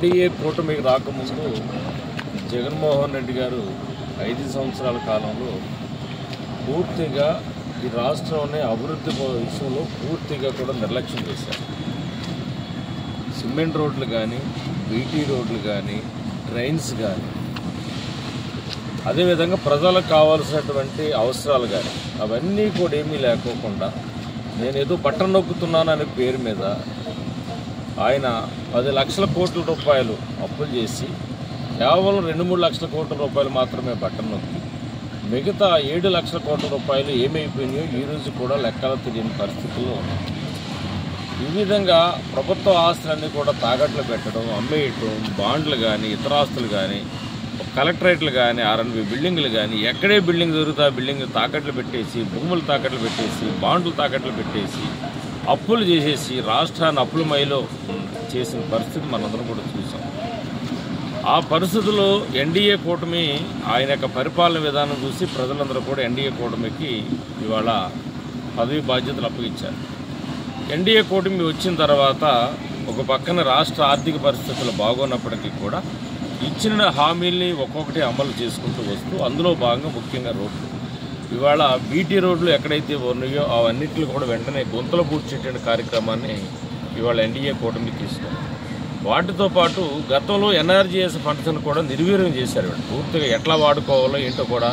NDA కూటమికి రాకముందు జగన్మోహన్ రెడ్డి గారు 5 సంవత్సరాల కాలంలో పూర్తిగా ఈ రాష్ట్రంలో అభివృద్ధి విషయంలో పూర్తిగా కూడా నిర్లక్ష్యం చేశారు. సిమెంట్ రోడ్లు కానీ, బీటీ రోడ్లు కానీ, ట్రైన్స్ కానీ, అదేవిధంగా ప్రజలకు కావాల్సినటువంటి అవసరాలు కానీ అవన్నీ కూడా ఏమీ లేకోకుండా నేనేదో బట్టన్ నొక్కుతున్నాను అనే పేరు మీద ఆయన 10 లక్షల కోట్ల రూపాయలు అప్పులు చేసి కేవలం 2-3 లక్షల కోట్ల రూపాయలు మాత్రమే బట్టన్ నొక్కి మిగతా 7 లక్షల కోట్ల రూపాయలు ఏమైపోయినాయో ఈరోజు కూడా లెక్కలు తెలియని పరిస్థితుల్లో ఉన్నాయి. ఈ విధంగా ప్రభుత్వ ఆస్తులన్నీ కూడా తాకట్లు పెట్టడం, అమ్మేయటం, బాండ్లు కానీ, ఇతర ఆస్తులు కానీ, కలెక్టరేట్లు కానీ, ఆర్ఎన్బి బిల్డింగ్లు కానీ, ఎక్కడే బిల్డింగ్ దొరుకుతా బిల్డింగ్ తాకట్లు పెట్టేసి, భూములు తాకట్లు పెట్టేసి, బాండ్లు తాకట్లు పెట్టేసి, అప్పులు చేసేసి రాష్ట్రాన్ని అప్పులమయలో చేసిన పరిస్థితి మనందరం కూడా చూసాం. ఆ పరిస్థితుల్లో ఎన్డీఏ కూటమి ఆయన యొక్క పరిపాలన విధానం చూసి ప్రజలందరూ కూడా ఎన్డీఏ కూటమికి ఇవాళ పదవి బాధ్యతలు అప్పగించారు. ఎన్డీఏ కూటమి వచ్చిన తర్వాత ఒక పక్కన రాష్ట్ర ఆర్థిక పరిస్థితులు బాగున్నప్పటికీ కూడా ఇచ్చిన హామీల్ని ఒక్కొక్కటి అమలు చేసుకుంటూ వస్తూ అందులో భాగంగా ముఖ్యంగా రోడ్లు, ఇవాళ బీటీ రోడ్లు ఎక్కడైతే ఉన్నాయో అవన్నింటిని కూడా వెంటనే గుంతలు పూడ్చేటువంటి కార్యక్రమాన్ని ఇవాళ ఎన్డీఏ కూటమి తీసుకుంది. వాటితో పాటు గతంలో ఎన్ఆర్జీఎస్ ఫండ్స్ను కూడా నిర్వీర్యం చేశారు. పూర్తిగా ఎట్లా వాడుకోవాలో ఏంటో కూడా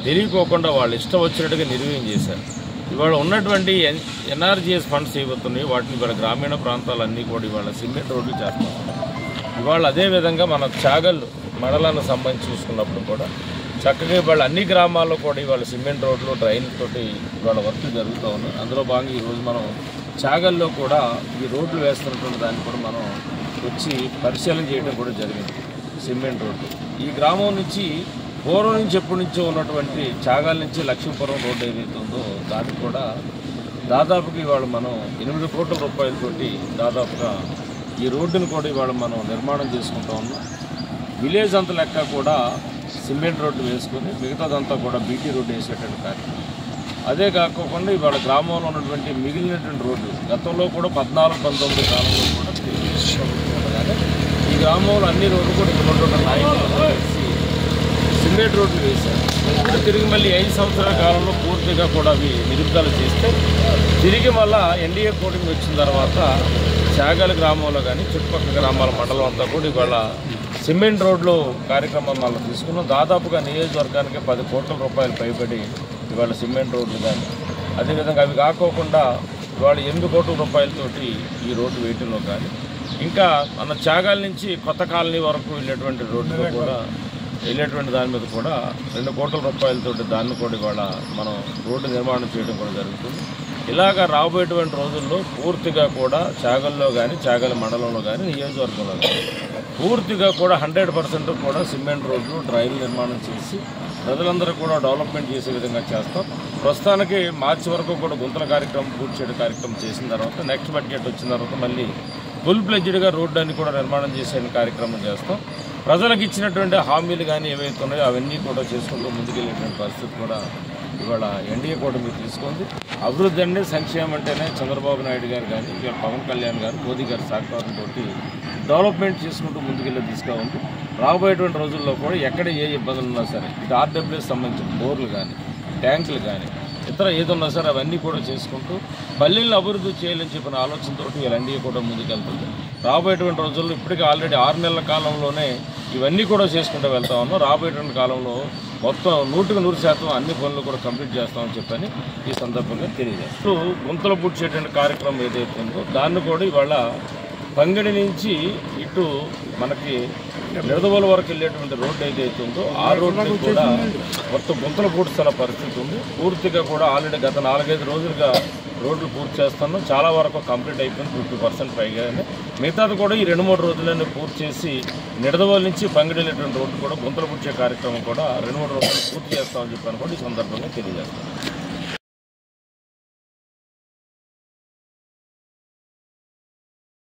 తెలియకోకుండా వాళ్ళు ఇష్టం వచ్చినట్టుగా నిర్వీర్యం చేశారు. ఇవాళ ఉన్నటువంటి ఎన్ఆర్జీఎస్ ఫండ్స్ ఏవవుతున్నాయి వాటిని ఇవాళ గ్రామీణ ప్రాంతాలన్నీ కూడా ఇవాళ సిమెంట్ రోడ్లు చేస్తున్నారు. ఇవాళ అదేవిధంగా మన చాగళ్ళు మండలానికి సంబంధించి చూసుకున్నప్పుడు కూడా చక్కగా ఇవాళ అన్ని గ్రామాల్లో కూడా ఇవాళ సిమెంట్ రోడ్లు, డ్రైన్లతోటి ఇవాళ వర్క్ జరుగుతూ ఉన్నాయి. అందులో భాగంగా ఈరోజు మనం చాగల్లో కూడా ఈ రోడ్లు వేస్తున్నటువంటి దాన్ని కూడా మనం వచ్చి పరిశీలన చేయడం కూడా జరిగింది. సిమెంట్ రోడ్డు ఈ గ్రామం నుంచి పూర్వం నుంచి ఎప్పటి నుంచో ఉన్నటువంటి చాగాల నుంచి లక్ష్మీపురం రోడ్డు ఏదైతే ఉందో దానికి కూడా దాదాపుగా ఇవాళ మనం 8 కోట్ల రూపాయలతోటి దాదాపుగా ఈ రోడ్డును కూడా ఇవాళ మనం నిర్మాణం చేసుకుంటూ ఉన్నాం. విలేజ్ అంత లెక్క కూడా సిమెంట్ రోడ్డు వేసుకొని మిగతాదంతా కూడా బీటీ రోడ్డు వేసేటువంటి కార్యక్రమం. అదే కాకుండా ఇవాళ గ్రామంలో ఉన్నటువంటి మిగిలినటువంటి రోడ్లు గతంలో కూడా 14-19 కాలంలో కూడా కానీ ఈ గ్రామంలో అన్ని రోడ్లు కూడా ఇక్కడ నాయకులు కలిసి సిమెంట్ రోడ్లు వేశారు. తిరిగి మళ్ళీ 5 సంవత్సరాల కాలంలో పూర్తిగా కూడా అవి నిలుపుదల చేస్తే తిరిగి మళ్ళా ఎన్డీఏ కూటమి వచ్చిన తర్వాత చాగల గ్రామంలో కానీ చుట్టుపక్కల గ్రామాల మండలం అంతా కూడా ఇవాళ సిమెంట్ రోడ్లు కార్యక్రమం మళ్ళీ తీసుకున్నాం. దాదాపుగా నియోజకవర్గానికి 10 కోట్ల రూపాయలు పైబడి ఇవాళ సిమెంట్ రోడ్లు కానీ, అదేవిధంగా అవి కాకోకుండా ఇవాళ 8 కోట్ల రూపాయలతోటి ఈ రోడ్డు వేయటంలో కానీ, ఇంకా మన చాగాల నుంచి కొత్త కాలనీ వరకు వెళ్ళేటువంటి రోడ్డులో కూడా వెళ్ళేటువంటి దాని మీద కూడా 2 కోట్ల రూపాయలతోటి దాన్ని కూడా ఇవాళ మనం రోడ్డు నిర్మాణం చేయడం కూడా జరుగుతుంది. ఇలాగ రాబోయేటువంటి రోజుల్లో పూర్తిగా కూడా చాగల్లో కానీ, చాగల మండలంలో కానీ, నియోజకవర్గంలో కానీ పూర్తిగా కూడా 100% కూడా సిమెంట్ రోడ్లు, డ్రైన్లు నిర్మాణం చేసి ప్రజలందరూ కూడా డెవలప్మెంట్ చేసే విధంగా చేస్తాం. ప్రస్తుతానికి మార్చి వరకు కూడా గుంతల కార్యక్రమం పూర్తి చేయడం కార్యక్రమం చేసిన తర్వాత నెక్స్ట్ బడ్జెట్ వచ్చిన తర్వాత మళ్ళీ ఫుల్ ప్లెడ్జ్డ్గా రోడ్డు అన్ని కూడా నిర్మాణం చేసే కార్యక్రమం చేస్తాం. ప్రజలకు ఇచ్చినటువంటి హామీలు కానీ ఏవైతే ఉన్నాయో అవన్నీ కూడా చేసుకుంటూ ముందుకెళ్ళేటువంటి పరిస్థితి కూడా ఇవాళ ఎన్డీఏ కూటమి తీసుకుంది. అభివృద్ధి అంటే సంక్షేమం అంటేనే చంద్రబాబు నాయుడు గారు కానీ, ఇవాళ పవన్ కళ్యాణ్ గారు, మోదీ గారి సహకారంతో డెవలప్మెంట్ చేసుకుంటూ ముందుకెళ్ళే దిశగా ఉంది. రాబోయేటువంటి రోజుల్లో కూడా ఎక్కడ ఏ ఇబ్బందులు ఉన్నా సరే ఇటు ఆర్డబ్ల్యూఎస్ సంబంధించిన బోర్లు కానీ, ట్యాంకులు కానీ, ఇతర ఏదున్నా సరే అవన్నీ కూడా చేసుకుంటూ పల్లెలను అభివృద్ధి చేయాలని చెప్పిన ఆలోచనతో వీళ్ళ ఎన్డీఏ కూడా ముందుకెళ్తుంది. రాబోయేటువంటి రోజుల్లో ఇప్పటికీ ఆల్రెడీ 6 నెలల కాలంలోనే ఇవన్నీ కూడా చేసుకుంటూ వెళ్తా ఉన్నాం. రాబోయేటువంటి కాలంలో మొత్తం 100% అన్ని పనులు కూడా కంప్లీట్ చేస్తామని చెప్పని ఈ సందర్భంగా తెలియజేస్తాం. గుంతలు పూడ్చేటువంటి కార్యక్రమం ఏదైతే ఉందో దాన్ని కూడా ఇవాళ పంగిడి నుంచి ఇటు మనకి నిడదవోలు వరకు వెళ్ళేటువంటి రోడ్డు ఏదైతే ఉందో ఆ రోడ్డు కూడా మొత్తం గుంతలు పూడ్చుతున్న పరిస్థితి ఉంది. పూర్తిగా కూడా ఆల్రెడీ గత 4-5 రోజులుగా రోడ్లు పూర్తి చేస్తున్నాం. చాలా వరకు కంప్లీట్ అయిపోయింది, 50% పైగానే. మిగతాది కూడా ఈ 2-3 రోజులన్నీ పూర్తి చేసి నిడదవోలు నుంచి పంగిడి వెళ్ళేటువంటి రోడ్డు కూడా గుంతలు పూడ్చే కార్యక్రమం కూడా 2-3 రోజులు పూర్తి చేస్తామని చెప్పని కూడా ఈ సందర్భంగా తెలియజేస్తాం.